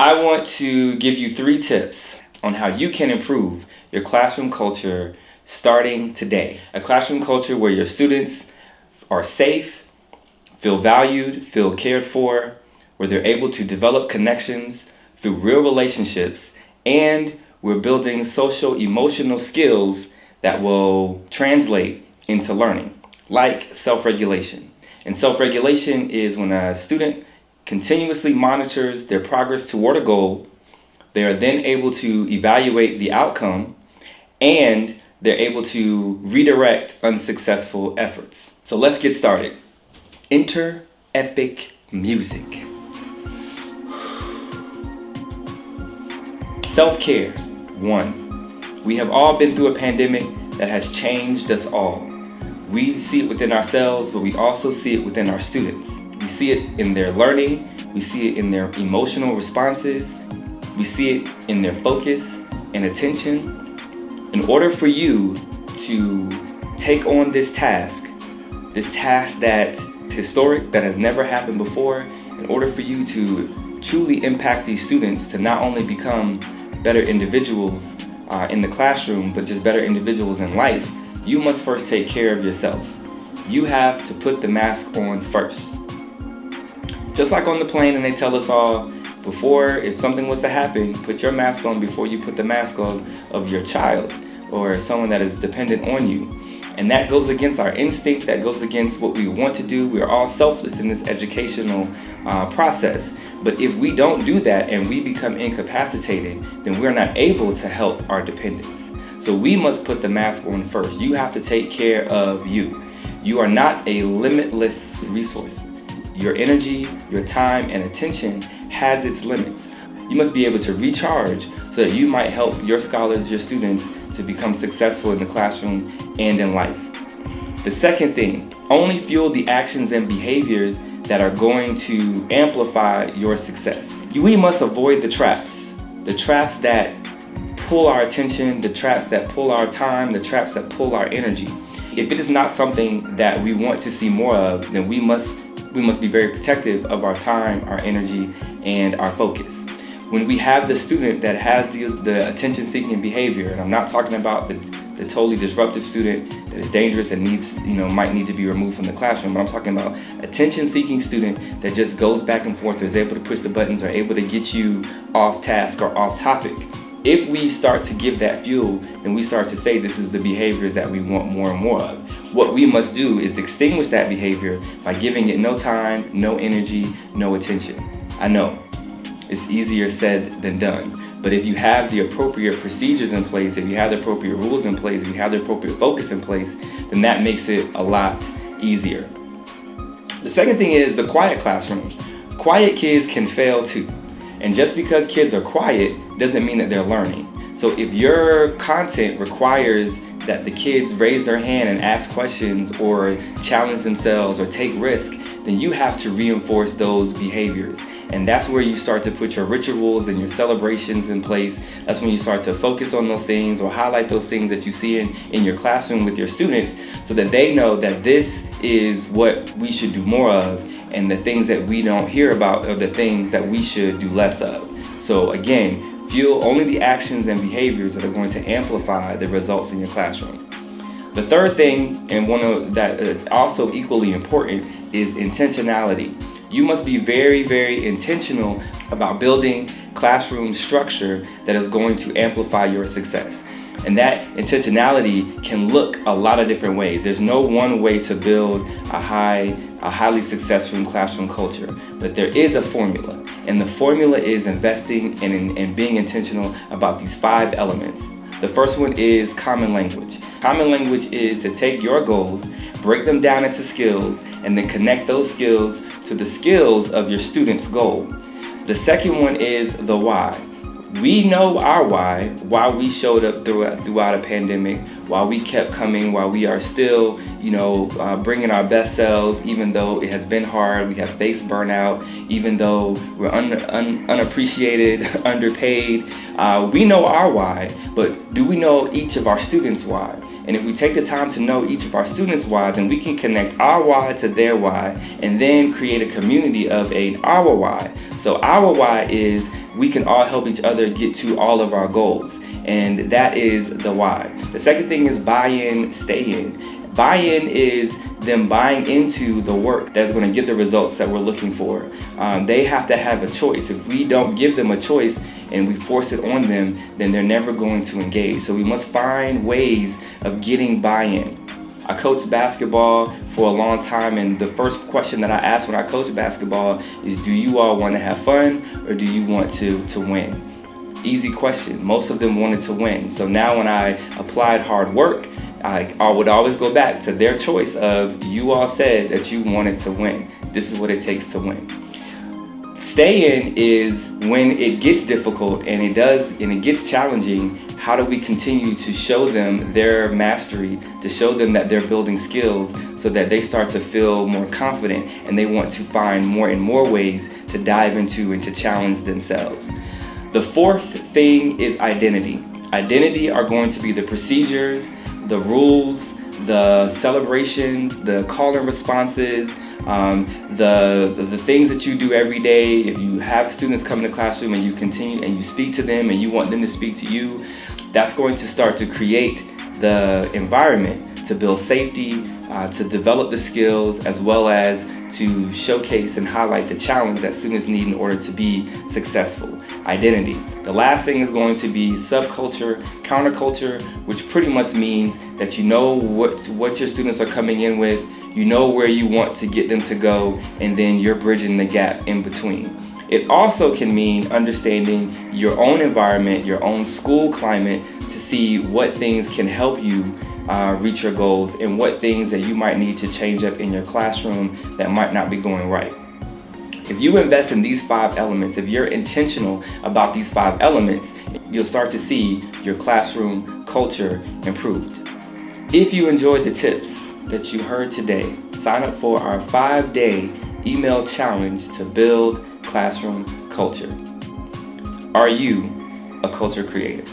I want to give you 3 tips on how you can improve your classroom culture starting today. A classroom culture where your students are safe, feel valued, feel cared for, where they're able to develop connections through real relationships, and we're building social emotional skills that will translate into learning, like self-regulation. And self-regulation is when a student continuously monitors their progress toward a goal. They are then able to evaluate the outcome, and they're able to redirect unsuccessful efforts. So let's get started. Enter epic music. Self-care. 1. We have all been through a pandemic that has changed us all. We see it within ourselves, but we also see it within our students. We see it in their learning, we see it in their emotional responses, we see it in their focus and attention. In order for you to take on this task that's historic, that has never happened before, in order for you to truly impact these students to not only become better individuals in the classroom, but just better individuals in life, you must first take care of yourself. You have to put the mask on first. Just like on the plane, and they tell us all, before, if something was to happen, put your mask on before you put the mask on of your child or someone that is dependent on you. And that goes against our instinct, that goes against what we want to do. We are all selfless in this educational process. But if we don't do that and we become incapacitated, then we're not able to help our dependents. So we must put the mask on first. You have to take care of you. You are not a limitless resource. Your energy, your time, and attention has its limits. You must be able to recharge so that you might help your scholars, your students, to become successful in the classroom and in life. The second thing, only fuel the actions and behaviors that are going to amplify your success. We must avoid the traps that pull our attention, the traps that pull our time, the traps that pull our energy. If it is not something that we want to see more of, then we must be very protective of our time, our energy, and our focus. When we have the student that has the attention-seeking behavior, and I'm not talking about the totally disruptive student that is dangerous and might need to be removed from the classroom, but I'm talking about attention-seeking student that just goes back and forth, or is able to push the buttons, or able to get you off task or off topic. If we start to give that fuel, then we start to say this is the behaviors that we want more and more of. What we must do is extinguish that behavior by giving it no time, no energy, no attention. I know, it's easier said than done, but if you have the appropriate procedures in place, if you have the appropriate rules in place, if you have the appropriate focus in place, then that makes it a lot easier. The second thing is the quiet classroom. Quiet kids can fail too. And just because kids are quiet doesn't mean that they're learning. So if your content requires that the kids raise their hand and ask questions or challenge themselves or take risk, then you have to reinforce those behaviors. And that's where you start to put your rituals and your celebrations in place. That's when you start to focus on those things or highlight those things that you see in your classroom with your students, so that they know that this is what we should do more of, and the things that we don't hear about are the things that we should do less of. So again, fuel only the actions and behaviors that are going to amplify the results in your classroom. The third thing, and one that is also equally important, is intentionality. You must be very, very intentional about building classroom structure that is going to amplify your success. And that intentionality can look a lot of different ways. There's no one way to build a highly successful classroom culture, but there is a formula. And the formula is investing and being intentional about these 5 elements. The first one is common language. Common language is to take your goals, break them down into skills, and then connect those skills to the skills of your student's goal. The second one is the why. We know our why we showed up throughout a pandemic, why we kept coming, why we are still, bringing our best selves, even though it has been hard. We have faced burnout, even though we're unappreciated, underpaid. We know our why, but do we know each of our students' why? And if we take the time to know each of our students' why, then we can connect our why to their why and then create a community of our why. So our why is we can all help each other get to all of our goals. And that is the why. The second thing is buy-in, stay-in. Buy-in is them buying into the work that's going to get the results that we're looking for. They have to have a choice. If we don't give them a choice and we force it on them, then they're never going to engage. So we must find ways of getting buy-in. I coached basketball for a long time, and the first question that I asked when I coached basketball is, do you all want to have fun or do you want to win? Easy question. Most of them wanted to win. So now when I applied hard work, I would always go back to their choice of, you all said that you wanted to win. This is what it takes to win. Stay in is when it gets difficult and it gets challenging. How do we continue to show them their mastery, to show them that they're building skills so that they start to feel more confident and they want to find more and more ways to dive into and to challenge themselves. The fourth thing is identity. Identity are going to be the procedures, the rules, the celebrations, the call and responses, the things that you do every day. If you have students come in the classroom and you continue and you speak to them and you want them to speak to you, that's going to start to create the environment to build safety, to develop the skills, as well as to showcase and highlight the challenge that students need in order to be successful. Identity. The last thing is going to be subculture, counterculture, which pretty much means that you know what your students are coming in with, you know where you want to get them to go, and then you're bridging the gap in between. It also can mean understanding your own environment, your own school climate, to see what things can help you reach your goals and what things that you might need to change up in your classroom that might not be going right. If you invest in these 5 elements, if you're intentional about these 5 elements, you'll start to see your classroom culture improved. If you enjoyed the tips that you heard today, sign up for our 5-day email challenge to build classroom culture. Are you a culture creator?